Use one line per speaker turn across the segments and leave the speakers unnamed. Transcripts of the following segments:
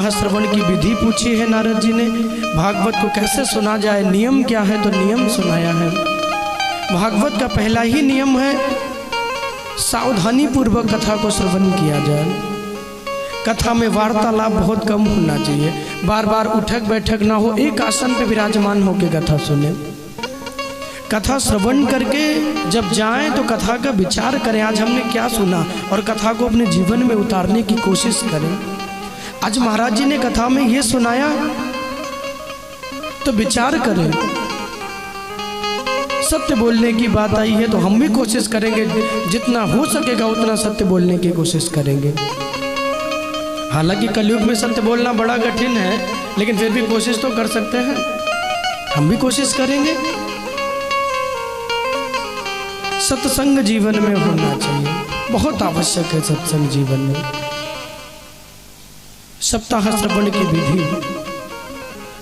श्रवण की विधि पूछी है नारद जी ने। भागवत को कैसे सुना जाए, नियम क्या है, तो नियम सुनाया है। भागवत का पहला ही नियम है सावधानी पूर्वक कथा को श्रवण किया जाए। कथा में वार्तालाप बहुत कम होना चाहिए, बार बार उठक बैठक ना हो, एक आसन पे विराजमान होकर कथा सुने। कथा श्रवण करके जब जाएं तो कथा का विचार करें, आज हमने क्या सुना, और कथा को अपने जीवन में उतारने की कोशिश करें। आज महाराज जी ने कथा में ये सुनाया तो विचार करें। सत्य बोलने की बात आई है तो हम भी कोशिश करेंगे, जितना हो सकेगा उतना सत्य बोलने की कोशिश करेंगे। हालांकि कलयुग में सत्य बोलना बड़ा कठिन है, लेकिन फिर भी कोशिश तो कर सकते हैं, हम भी कोशिश करेंगे। सत्संग जीवन में होना चाहिए, बहुत आवश्यक है सत्संग जीवन में। सप्ताह श्रवण की विधि,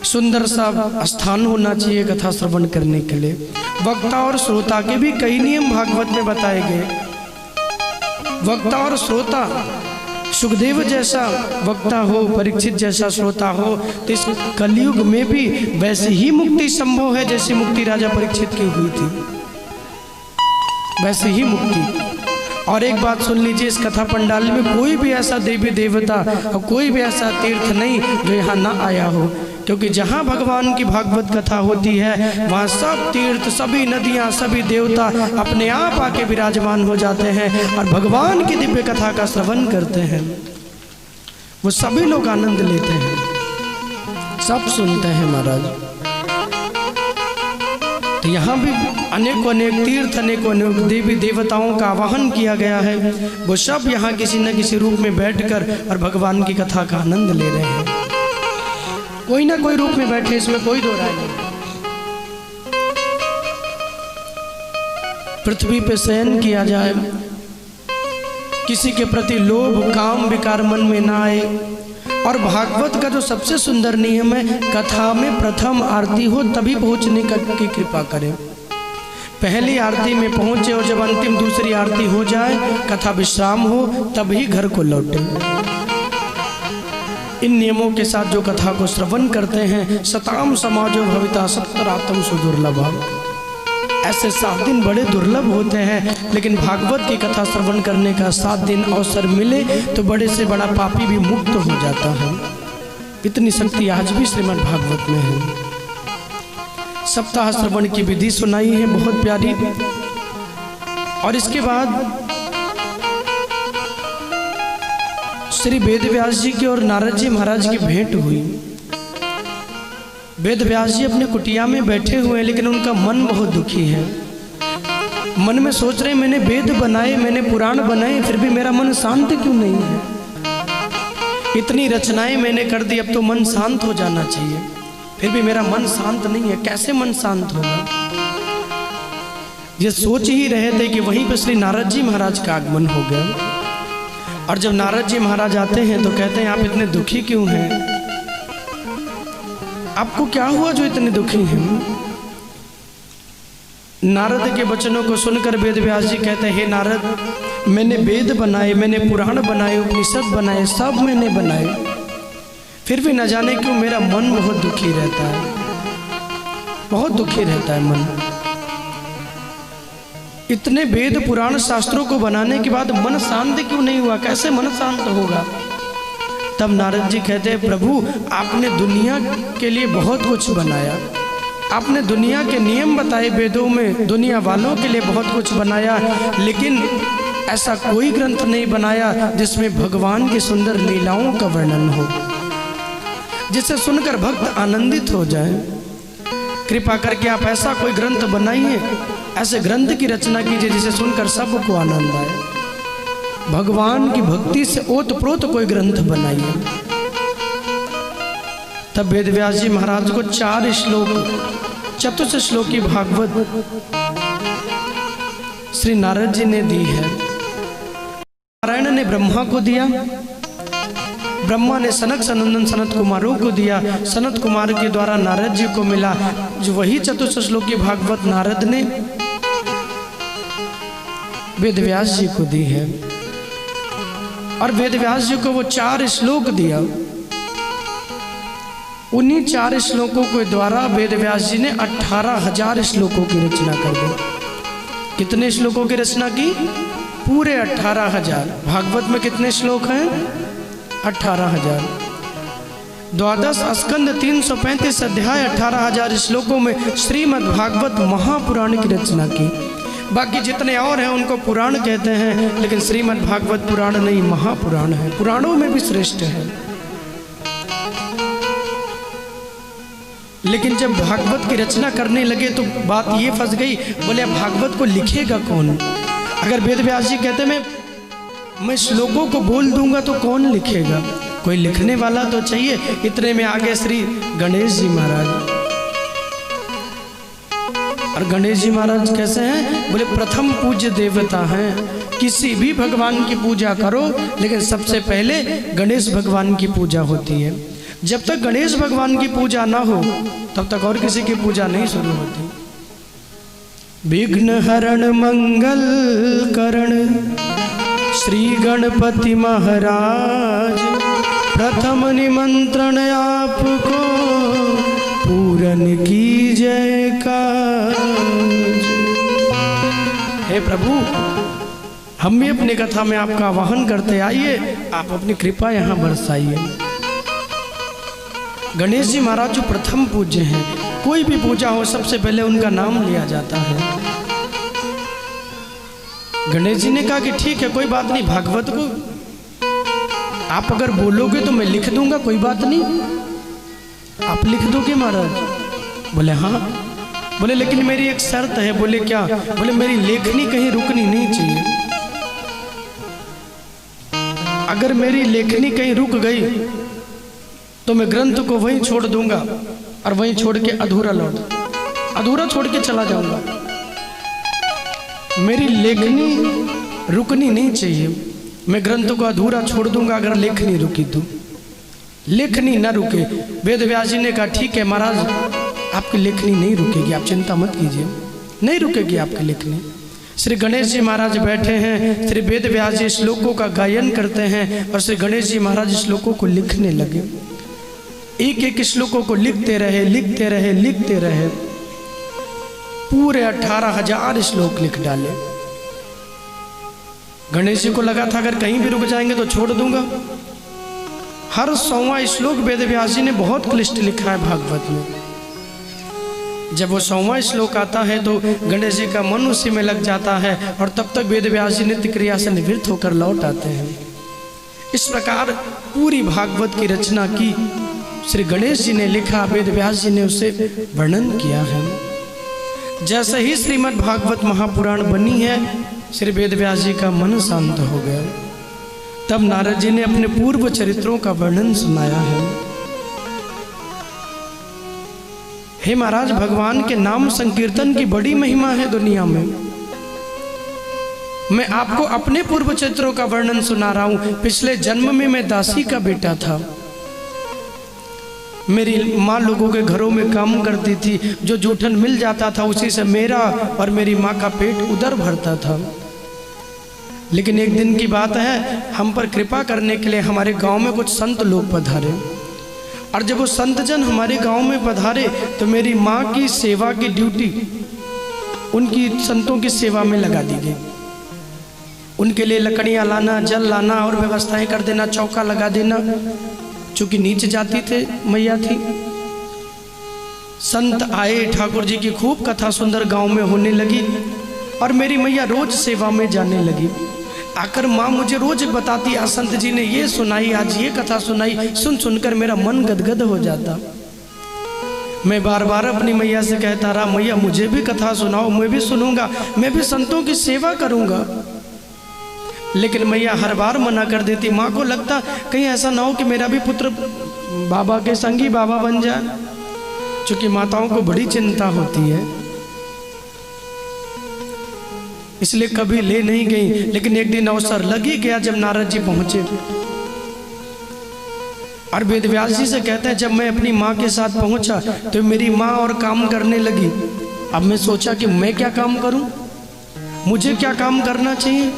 सुंदर सा स्थान होना चाहिए कथा श्रवण करने के लिए। वक्ता और श्रोता के भी कई नियम भागवत में बताए गए। वक्ता और श्रोता, सुखदेव जैसा वक्ता हो, परीक्षित जैसा श्रोता हो, तो इस कलयुग में भी वैसी ही मुक्ति संभव है जैसी मुक्ति राजा परीक्षित की हुई थी, वैसी ही मुक्ति। और एक बात सुन लीजिए, इस कथा पंडाल में कोई भी ऐसा देवी देवता और कोई भी ऐसा तीर्थ नहीं जो यहाँ ना आया हो, क्योंकि जहाँ भगवान की भागवत कथा होती है वहाँ सब तीर्थ, सभी नदियाँ, सभी देवता अपने आप आके विराजमान हो जाते हैं और भगवान की दिव्य कथा का श्रवण करते हैं। वो सभी लोग आनंद लेते हैं, सब सुनते हैं महाराज। तो यहाँ भी अनेकों अनेक तीर्थ, अनेकों अनेक देवी देवताओं का आवाहन किया गया है। वो सब यहाँ किसी न किसी रूप में बैठकर और भगवान की कथा का आनंद ले रहे हैं। कोई ना कोई रूप में बैठे, इसमें कोई दो राय नहीं। पृथ्वी पे शयन किया जाए, किसी के प्रति लोभ काम विकार मन में ना आए। और भागवत का जो सबसे सुंदर नियम है, कथा में प्रथम आरती हो तभी पहुंचने की कृपा करें। पहली आरती में पहुंचे और जब अंतिम दूसरी आरती हो जाए, कथा विश्राम हो, तभी घर को लौटे। इन नियमों के साथ जो कथा को श्रवण करते हैं, सताम समाजो भविता सत्तरातम सुदुर्लभा, ऐसे 7 दिन बड़े दुर्लभ होते हैं। लेकिन भागवत की कथा श्रवण करने का 7 दिन अवसर मिले तो बड़े से बड़ा पापी भी मुक्त हो जाता है। इतनी शक्ति आज भी श्रीमद् भागवत में है। सप्ताह श्रवण की विधि सुनाई है बहुत प्यारी। और इसके बाद श्री वेदव्यास जी की और नारद जी महाराज की भेंट हुई। वेदव्यास जी अपने कुटिया में बैठे हुए हैं, लेकिन उनका मन बहुत दुखी है। मन में सोच रहे, मैंने वेद बनाए, मैंने पुराण बनाए, फिर भी मेरा मन शांत क्यों नहीं है। इतनी रचनाएं मैंने कर दी, अब तो मन शांत हो जाना चाहिए, फिर भी मेरा मन शांत नहीं है, कैसे मन शांत होगा। ये सोच ही रहे थे कि वहीं पर श्री नारद जी महाराज का आगमन हो गया। और जब नारद जी महाराज आते हैं तो कहते हैं, आप इतने दुखी क्यों हैं, आपको क्या हुआ जो इतने दुखी हैं। नारद के वचनों को सुनकर वेदव्यास जी कहते हैं, हे नारद, मैंने वेद बनाए, मैंने पुराण बनाए, उपनिषद बनाए, सब मैंने बनाए, फिर भी न जाने क्यों मेरा मन बहुत दुखी रहता है, बहुत दुखी रहता है मन। इतने वेद पुराण शास्त्रों को बनाने के बाद मन शांत क्यों नहीं हुआ, कैसे मन शांत होगा। तब नारद जी कहते हैं, प्रभु आपने दुनिया के लिए बहुत कुछ बनाया, आपने दुनिया के नियम बताए वेदों में, दुनिया वालों के लिए बहुत कुछ बनाया, लेकिन ऐसा कोई ग्रंथ नहीं बनाया जिसमें भगवान की सुंदर लीलाओं का वर्णन हो, जिसे सुनकर भक्त आनंदित हो जाए। कृपा करके आप ऐसा कोई ग्रंथ बनाइए, ऐसे ग्रंथ की रचना कीजिए जिसे सुनकर सबको आनंद आए। भगवान की भक्ति से ओतप्रोत कोई ग्रंथ बनाइए। तब वेदव्यास जी महाराज को 4 श्लोक, चतुर्थ श्लोकी भागवत श्री नारद जी ने दी है। नारायण ने ब्रह्मा को दिया, ब्रह्मा ने सनक सनंदन सनत कुमारों को दिया, सनत कुमार के द्वारा नारद जी को मिला, जो वही चतुर्थ श्लोकी भागवत नारद ने वेदव्यास जी को दी है। और वेदव्यास जी को वो 4 श्लोक दिया। उन्हीं 4 श्लोकों के द्वारा वेद व्यास जी ने 18,000 श्लोकों की रचना कर दी। कितने श्लोकों की रचना की? पूरे 18,000। भागवत में कितने श्लोक हैं? 18,000। 12 स्कंद 335 अध्याय 18,000 श्लोकों में श्रीमद् भागवत महापुराण की रचना की। बाकी जितने और हैं उनको पुराण कहते हैं, लेकिन श्रीमद् भागवत पुराण नहीं, महापुराण है, पुराणों में भी श्रेष्ठ है। लेकिन जब भागवत की रचना करने लगे तो बात ये फंस गई, बोले भागवत को लिखेगा कौन? अगर वेद व्यास जी कहते मैं श्लोकों को बोल दूंगा तो कौन लिखेगा? कोई लिखने वाला तो चाहिए। इतने में आगे श्री गणेश जी महाराज। और गणेश जी महाराज कैसे हैं? बोले प्रथम पूज्य देवता हैं। किसी भी भगवान की पूजा करो, लेकिन सबसे पहले गणेश भगवान की पूजा होती है। जब तक गणेश भगवान की पूजा ना हो तब तक और किसी की पूजा नहीं शुरू होती। विघ्न हरण मंगल करण श्री गणपति महाराज, प्रथम निमंत्रण आपको पूरन की जय काज। हे प्रभु, हम भी अपनी कथा में आपका आवाहन करते आइए, आप अपनी कृपा यहाँ बरसाइए। गणेश जी महाराज जो प्रथम पूज्य हैं, कोई भी पूजा हो सबसे पहले उनका नाम लिया जाता है। गणेश जी ने कहा कि ठीक है, कोई बात नहीं, भागवत को आप अगर बोलोगे तो मैं लिख दूंगा, कोई बात नहीं। आप लिख दोगे महाराज? बोले हाँ। बोले लेकिन मेरी एक शर्त है। बोले क्या? बोले मेरी लेखनी कहीं रुकनी नहीं चाहिए। अगर मेरी लेखनी कहीं रुक गई तो मैं ग्रंथ को वहीं छोड़ दूंगा और वहीं छोड़ के अधूरा छोड़ के चला जाऊंगा। मेरी लेखनी रुकनी नहीं चाहिए। मैं ग्रंथ को अधूरा छोड़ दूंगा अगर लेखनी रुकी तो। लेखनी ना रुके। वेद व्यास जी ने कहा ठीक है महाराज, आपकी लेखनी नहीं रुकेगी, आप चिंता मत कीजिए, नहीं रुकेगी आपकी लेखनी। श्री गणेश जी महाराज बैठे हैं, श्री वेद व्यास जी श्लोकों का गायन करते हैं और श्री गणेश जी महाराज श्लोकों को लिखने लगे। एक एक श्लोकों को लिखते रहे। पूरे 18,000 श्लोक लिख डाले। गणेश जी को लगा था अगर कहीं भी रुक जाएंगे तो छोड़ दूंगा। हर 100वां श्लोक वेद व्यास जी ने बहुत क्लिष्ट लिखा है भागवत में। जब वो 100वां श्लोक आता है तो गणेश जी का मन उसी में लग जाता है और तब तक वेद व्यास जी नित्य क्रिया से निवृत्त होकर लौट आते हैं। इस प्रकार पूरी भागवत की रचना की श्री गणेश जी ने लिखा, वेद व्यास जी ने उसे वर्णन किया है। जैसे ही श्रीमद् भागवत महापुराण बनी है, श्री वेद व्यास जी का मन शांत हो गया। तब नारद जी ने अपने पूर्व चरित्रों का वर्णन सुनाया है। हे महाराज, भगवान के नाम संकीर्तन की बड़ी महिमा है दुनिया में। मैं आपको अपने पूर्व चरित्रों का वर्णन सुना रहा हूं। पिछले जन्म में मैं दासी का बेटा था। मेरी माँ लोगों के घरों में काम करती थी। जो जूठन मिल जाता था उसी से मेरा और मेरी माँ का पेट उदर भरता था। लेकिन एक दिन की बात है, हम पर कृपा करने के लिए हमारे गांव में कुछ संत लोग पधारे। और जब वो संत जन हमारे गांव में पधारे तो मेरी माँ की सेवा की ड्यूटी उनकी संतों की सेवा में लगा दी गई। उनके लिए लकड़ियाँ लाना, जल लाना और व्यवस्थाएं कर देना, चौका लगा देना। चूँकि नीचे जाती थे मैया थी। संत आए, ठाकुर जी की खूब कथा सुंदर गांव में होने लगी और मेरी मैया रोज सेवा में जाने लगी। आकर माँ मुझे रोज बताती, आज संत जी ने ये सुनाई, आज ये कथा सुनाई। सुन सुनकर मेरा मन गदगद हो जाता। मैं बार बार अपनी मैया से कहता रहा, मैया मुझे भी कथा सुनाओ, मैं भी सुनूंगा, मैं भी संतों की सेवा करूंगा। लेकिन मैया हर बार मना कर देती। माँ को लगता कहीं ऐसा ना हो कि मेरा भी पुत्र बाबा के संगी बाबा बन जाए। चूंकि माताओं को बड़ी चिंता होती है, इसलिए कभी ले नहीं गई। लेकिन एक दिन अवसर लग ही गया जब नारद जी पहुंचे और वेद व्यास जी से कहते हैं, जब मैं अपनी माँ के साथ पहुंचा तो मेरी माँ और काम करने लगी। अब मैं सोचा कि मैं क्या काम करूं, मुझे क्या काम करना चाहिए।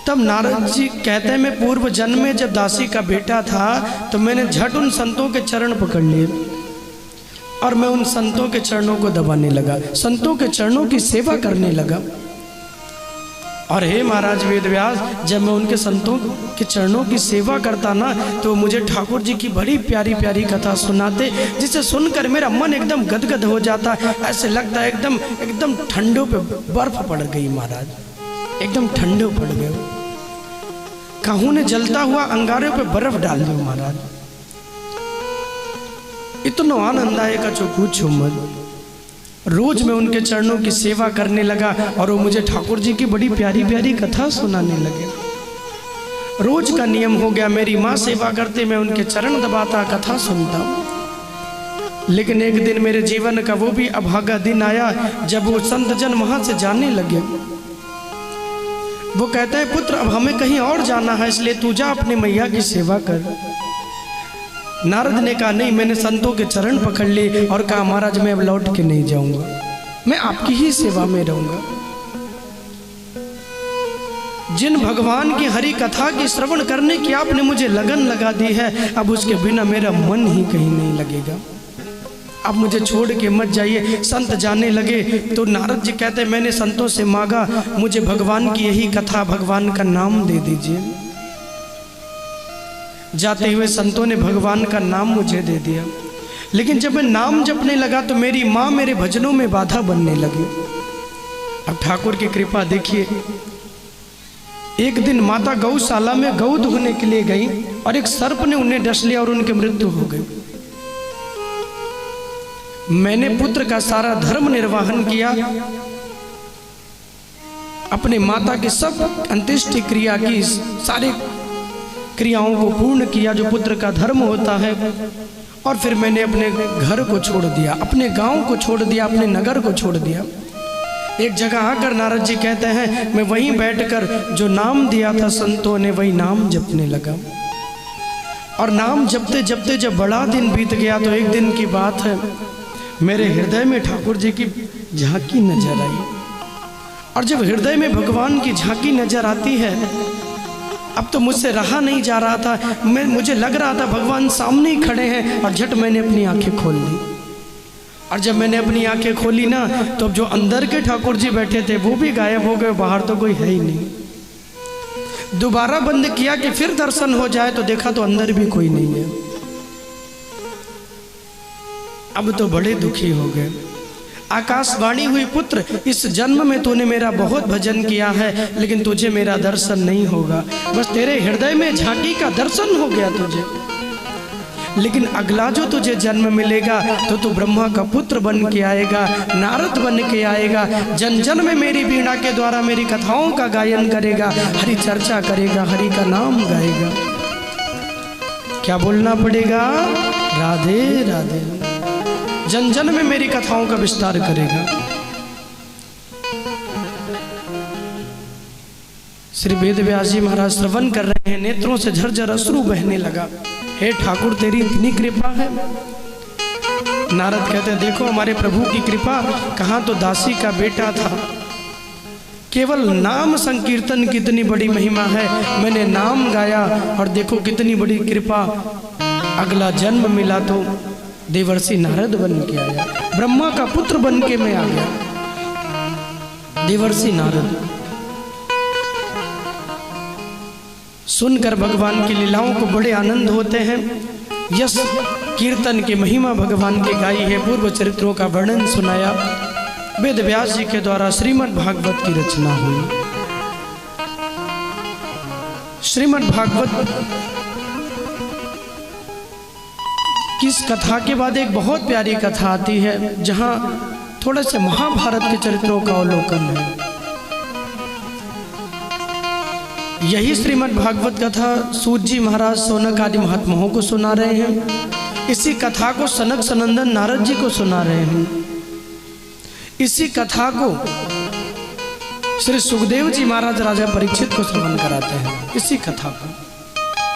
तब नारद जी कहते हैं, मैं पूर्व जन्म में जब दासी का बेटा था तो मैंने झट उन संतों के चरण पकड़ लिए और मैं उन संतों के चरणों को दबाने लगा, संतों के चरणों की सेवा करने लगा। और हे महाराज वेदव्यास, जब मैं उनके संतों के चरणों की सेवा करता ना तो मुझे ठाकुर जी की बड़ी प्यारी प्यारी कथा सुनाते, जिसे सुनकर मेरा मन एकदम गदगद हो जाता। ऐसे लगता है एकदम एकदम ठंडों पे बर्फ पड़ गई महाराज, एकदम ठंडे पड़ गए। काहू ने जलता हुआ अंगारों पे बर्फ डाल दो महाराज। इतना आनंद आएगा जो पूछो मत। रोज मैं उनके चरणों की सेवा करने लगा और वो मुझे ठाकुर जी की बड़ी प्यारी प्यारी कथा सुनाने लगे। रोज का नियम हो गया, मेरी माँ सेवा करते, मैं उनके चरण दबाता, कथा सुनता। लेकिन एक दिन मेरे जीवन का वो भी अभागा दिन आया जब वो संत जन वहां से जाने लगे। वो कहते हैं, पुत्र अब हमें कहीं और जाना है, इसलिए तू जा अपने मैया की सेवा कर। नारद ने कहा, नहीं, मैंने संतों के चरण पकड़ लिए और कहा, महाराज मैं अब लौट के नहीं जाऊंगा, मैं आपकी ही सेवा में रहूंगा। जिन भगवान की हरि कथा की श्रवण करने की आपने मुझे लगन लगा दी है, अब उसके बिना मेरा मन ही कहीं नहीं लगेगा। अब मुझे छोड़ के मत जाइए। संत जाने लगे तो नारद जी कहते, मैंने संतों से मांगा, मुझे भगवान की यही कथा, भगवान का नाम दे दीजिए। जाते हुए संतों ने भगवान का नाम मुझे दे दिया। लेकिन जब मैं नाम जपने लगा तो मेरी माँ मेरे भजनों में बाधा बनने लगी। अब ठाकुर की कृपा देखिए, एक दिन माता गौशाला में गौ दुहने के लिए गई और एक सर्प ने उन्हें डस लिया और उनकी मृत्यु हो गई। मैंने पुत्र का सारा धर्म निर्वाहन किया, अपने माता की सब अंत्येष्टि क्रिया की, सारी क्रियाओं को पूर्ण किया जो पुत्र का धर्म होता है। और फिर मैंने अपने घर को छोड़ दिया, अपने गांव को छोड़ दिया, अपने नगर को छोड़ दिया। एक जगह आकर नारद जी कहते हैं, मैं वहीं बैठकर जो नाम दिया था संतों ने, वही नाम जपने लगा। और नाम जपते जपते जब बड़ा दिन बीत गया तो एक दिन की बात है, मेरे हृदय में ठाकुर जी की झांकी नजर आई। और जब हृदय में भगवान की झांकी नजर आती है, अब तो मुझसे रहा नहीं जा रहा था। मुझे लग रहा था भगवान सामने ही खड़े हैं। और झट मैंने अपनी आंखें खोल ली। और जब मैंने अपनी आंखें खोली ना, तो जो अंदर के ठाकुर जी बैठे थे वो भी गायब हो गए, बाहर तो कोई है ही नहीं। दोबारा बंद किया कि फिर दर्शन हो जाए, तो देखा तो अंदर भी कोई नहीं है। अब तो बड़े दुखी हो गए। आकाशवाणी हुई, पुत्र इस जन्म में तूने मेरा बहुत भजन किया है, लेकिन तुझे मेरा दर्शन नहीं होगा। बस तेरे हृदय में झांकी का दर्शन हो गया तुझे, लेकिन अगला जो तुझे जन्म मिलेगा तो तू ब्रह्मा का पुत्र बन के आएगा, नारद बन के आएगा। जन जन में मेरी वीणा के द्वारा मेरी कथाओं का गायन करेगा, हरि चर्चा करेगा, हरि का नाम गाएगा। क्या बोलना पड़ेगा? राधे राधे। जन जन में मेरी कथाओं का विस्तार करेगा। श्री वेदव्यास जी महाराज श्रवण कर रहे हैं, नेत्रों से झरझर अश्रु बहने लगा। हे ठाकुर, तेरी इतनी कृपा है। नारद कहते, देखो हमारे प्रभु की कृपा, कहाँ तो दासी का बेटा था, केवल नाम संकीर्तन कितनी बड़ी महिमा है। मैंने नाम गाया और देखो कितनी बड़ी कृपा। अगला जन्म मिला तो देवर्षि नारद बन के आया, ब्रह्मा का पुत्र बन के मैं आ गया, देवर्षि नारद। सुनकर भगवान की लीलाओं को बड़े आनंद होते हैं। यश कीर्तन की महिमा भगवान की गाई है, पूर्व चरित्रों का वर्णन सुनाया। वेद व्यास जी के द्वारा श्रीमद् भागवत की रचना हुई। श्रीमद् भागवत किस कथा के बाद एक बहुत प्यारी कथा आती है, जहां थोड़ा से महाभारत के चरित्रों का अवलोकन है। यही श्रीमद् भागवत कथा सूत जी महाराज सौनक आदि महात्माओं को सुना रहे हैं। इसी कथा को सनक सनंदन नारद जी को सुना रहे हैं। इसी कथा को श्री सुखदेव जी महाराज राजा परीक्षित को श्रवण कराते हैं। इसी कथा को